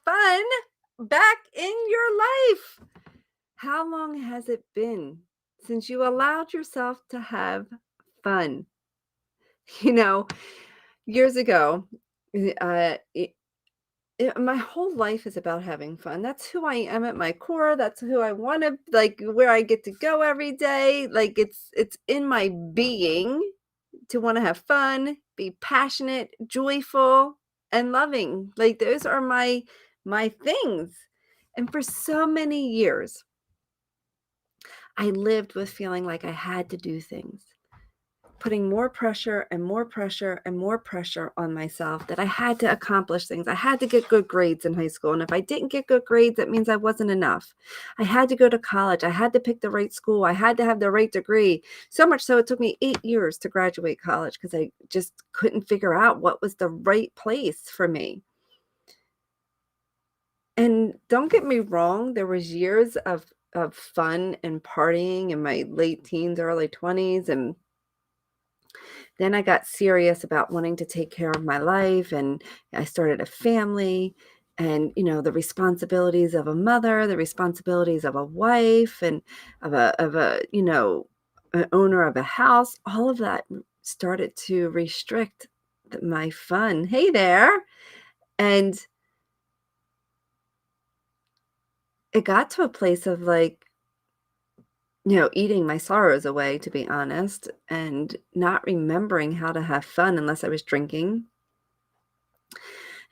fun back in your life. How long has it been since you allowed yourself to have fun? You know, years ago, my whole life is about having fun. That's who I am at my core. That's who I want to like, where I get to go every day. Like it's in my being to want to have fun, be passionate, joyful, and loving. Like those are my things. And for so many years, I lived with feeling like I had to do things, putting more pressure and more pressure and more pressure on myself that I had to accomplish things. I had to get good grades in high school. And if I didn't get good grades, that means I wasn't enough. I had to go to college. I had to pick the right school. I had to have the right degree. So much so it took me 8 years to graduate college because I just couldn't figure out what was the right place for me. And don't get me wrong, there was years of fun and partying in my late teens, early 20s, and then I got serious about wanting to take care of my life, and I started a family, and, the responsibilities of a mother, the responsibilities of a wife, and an owner of a house, all of that started to restrict my fun. Hey there. And it got to a place of like, eating my sorrows away, to be honest, and not remembering how to have fun unless I was drinking.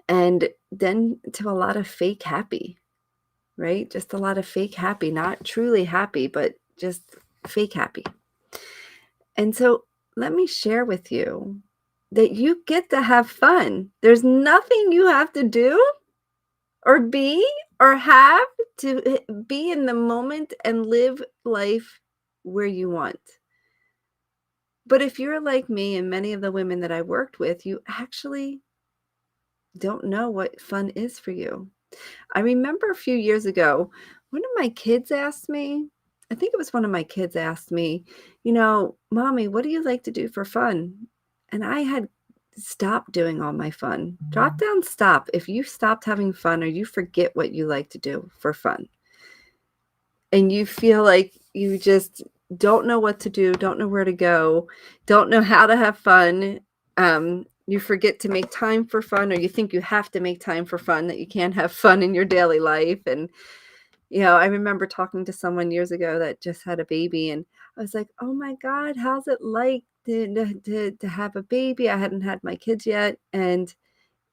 And then to a lot of fake happy, right? Just a lot of fake happy, not truly happy, but just fake happy. And so let me share with you that you get to have fun. There's nothing you have to do or be or have to be in the moment and live life where you want. But if you're like me and many of the women that I worked with, you actually don't know what fun is for you. I remember a few years ago, one of my kids asked me, I think it was one of my kids asked me, "Mommy, what do you like to do for fun?" And I had stopped doing all my fun. Drop down, stop. If you stopped having fun or you forget what you like to do for fun and you feel like you just don't know what to do, don't know where to go, don't know how to have fun, you forget to make time for fun, or you think you have to make time for fun, that you can't have fun in your daily life. And, I remember talking to someone years ago that just had a baby, and I was like, oh my God, how's it like to have a baby? I hadn't had my kids yet. And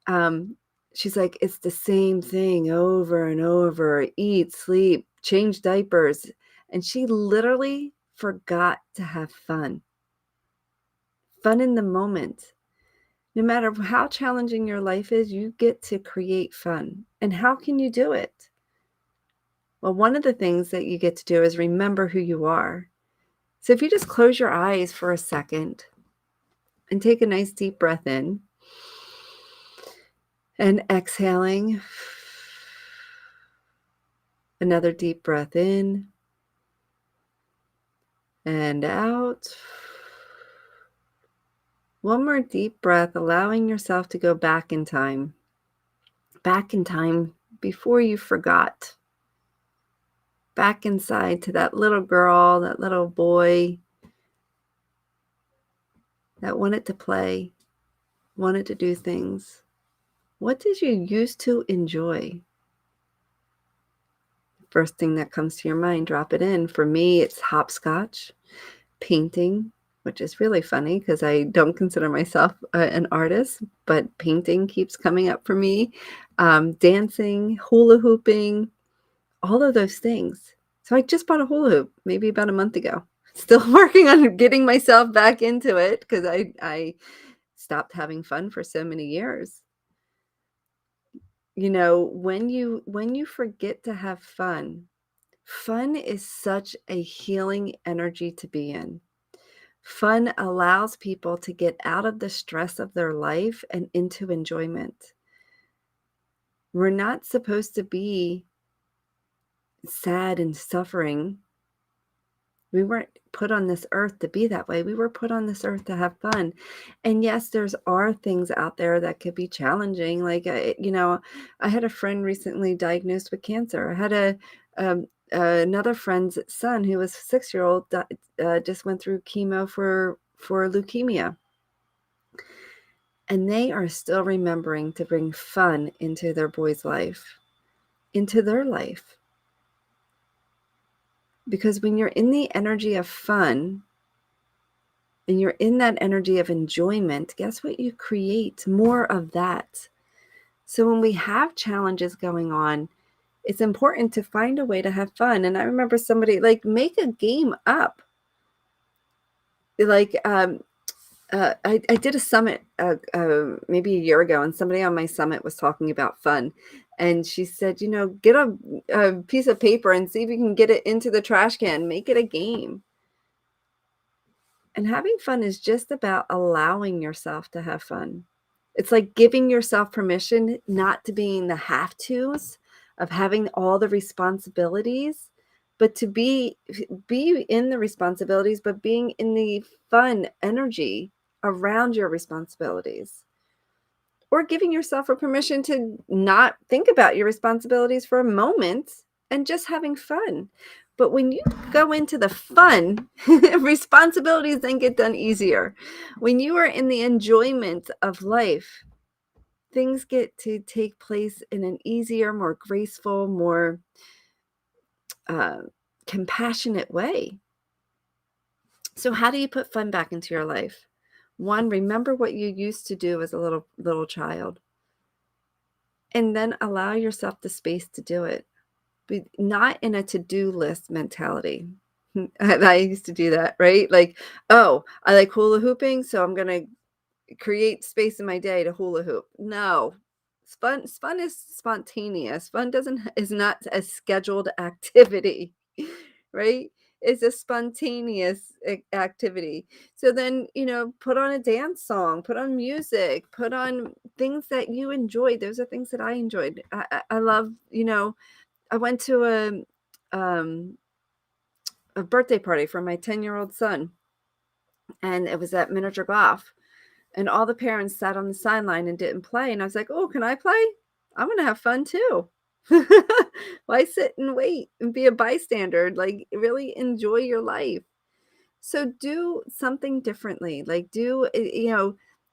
um, she's like, it's the same thing over and over, eat, sleep, change diapers. And she literally forgot to have fun. Fun in the moment. No matter how challenging your life is, you get to create fun. And how can you do it? Well, one of the things that you get to do is remember who you are. So if you just close your eyes for a second and take a nice deep breath in and exhaling, another deep breath in and out. One more deep breath, allowing yourself to go back in time before you forgot, back inside to that little girl, that little boy that wanted to play, wanted to do things. What did you used to enjoy? First thing that comes to your mind, drop it in. For me, it's hopscotch, painting, which is really funny because I don't consider myself an artist, but painting keeps coming up for me. Dancing, hula hooping, all of those things. So I just bought a hula hoop maybe about a month ago. Still working on getting myself back into it because I stopped having fun for so many years. When you forget to have fun, fun is such a healing energy to be in. Fun allows people to get out of the stress of their life and into enjoyment. We're not supposed to be sad and suffering. We weren't put on this earth to be that way. We were put on this earth to have fun. And yes, there's are things out there that could be challenging. Like, I had a friend recently diagnosed with cancer. I had another friend's son who was 6-year-old just went through chemo for leukemia. And they are still remembering to bring fun into their boy's life, into their life. Because when you're in the energy of fun and you're in that energy of enjoyment, guess what? You create more of that. So when we have challenges going on, it's important to find a way to have fun. And I remember somebody like make a game up. Like I did a summit maybe a year ago, and somebody on my summit was talking about fun. And she said, get a piece of paper and see if you can get it into the trash can. Make it a game. And having fun is just about allowing yourself to have fun. It's like giving yourself permission not to be in the have-tos of having all the responsibilities, but to be in the responsibilities, but being in the fun energy around your responsibilities. Or giving yourself a permission to not think about your responsibilities for a moment and just having fun. But when you go into the fun, responsibilities then get done easier. When you are in the enjoyment of life, things get to take place in an easier, more graceful, more compassionate way. So how do you put fun back into your life? One, remember what you used to do as a little child. And then allow yourself the space to do it. But not in a to-do list mentality. I used to do that, right? Like, oh, I like hula hooping, so I'm gonna create space in my day to hula hoop. No. Fun is spontaneous. Fun is not a scheduled activity, right? It's a spontaneous activity. So then, put on a dance song, put on music, put on things that you enjoyed. Those are things that I enjoyed. I love, I went to a birthday party for my 10-year-old son, and it was at miniature golf. And all the parents sat on the sideline and didn't play. And I was like, oh, can I play? I'm going to have fun too. Why sit and wait and be a bystander? Like, really enjoy your life. So do something differently. Like,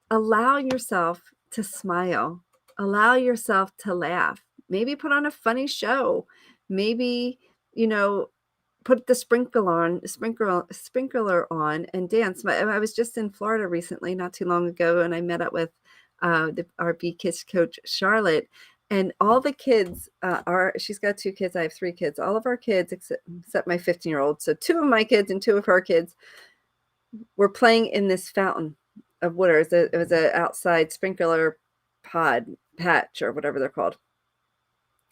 allow yourself to smile, allow yourself to laugh. Maybe put on a funny show. Maybe, put the sprinkler on and dance. I was just in Florida recently, not too long ago, and I met up with our B-Kids coach, Charlotte, and all the kids she's got 2 kids, I have 3 kids. All of our kids, except my 15-year-old, so 2 of my kids and 2 of her kids were playing in this fountain of water. It was an outside sprinkler patch or whatever they're called.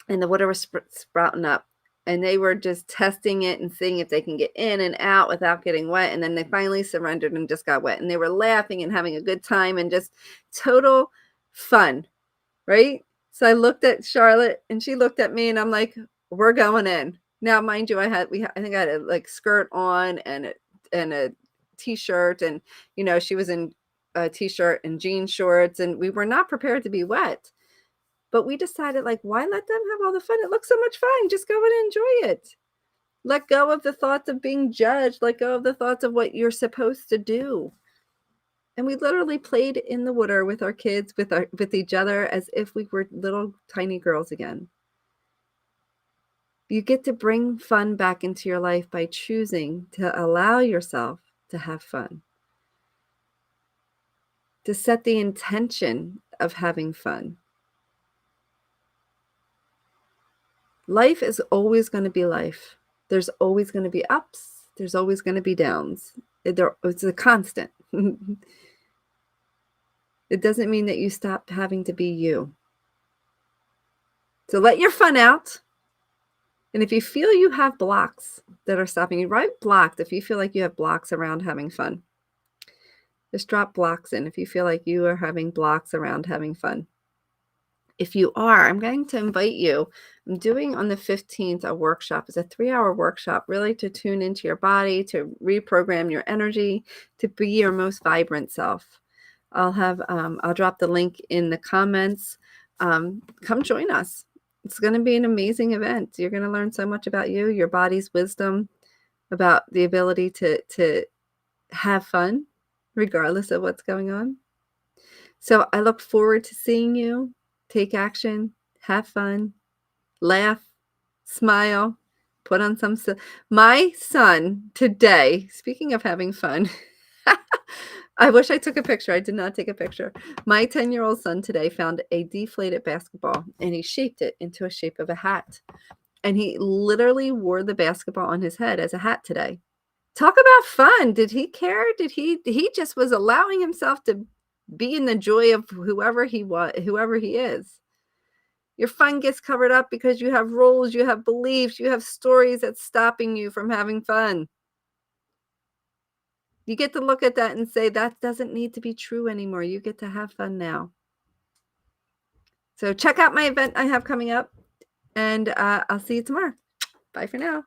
And the water was sprouting up. And they were just testing it and seeing if they can get in and out without getting wet. And then they finally surrendered and just got wet. And they were laughing and having a good time and just total fun, right? So I looked at Charlotte and she looked at me and I'm like, we're going in. Now, mind you, I think I had a like skirt on and a t-shirt, and she was in a t-shirt and jean shorts, and we were not prepared to be wet. But we decided, like, why let them have all the fun? It looks so much fun. Just go in and enjoy it. Let go of the thoughts of being judged. Let go of the thoughts of what you're supposed to do. And we literally played in the water with our kids, with each other, as if we were little tiny girls again. You get to bring fun back into your life by choosing to allow yourself to have fun. To set the intention of having fun. Life is always going to be life. There's always going to be ups. There's always going to be downs. It's a constant. It doesn't mean that you stop having to be you. So let your fun out. And if you feel you have blocks that are stopping you, write blocked if you feel like you have blocks around having fun. Just drop blocks in if you feel like you are having blocks around having fun. If you are, I'm going to invite you. I'm doing on the 15th a workshop. It's a 3-hour workshop, really to tune into your body, to reprogram your energy, to be your most vibrant self. I'll drop the link in the comments. Come join us. It's going to be an amazing event. You're going to learn so much about you, your body's wisdom, about the ability to have fun regardless of what's going on. So I look forward to seeing you. Take action, have fun, laugh, smile, put on some my son today, speaking of having fun, I wish I took a picture. I did not take a picture. My 10-year-old son today found a deflated basketball and he shaped it into a shape of a hat. And he literally wore the basketball on his head as a hat today. Talk about fun. Did he care? He just was allowing himself to be in the joy of whoever he was, whoever he is. Your fun gets covered up because you have rules, you have beliefs, you have stories that's stopping you from having fun. You get to look at that and say, that doesn't need to be true anymore. You get to have fun now. So check out my event I have coming up, and I'll see you tomorrow. Bye for now.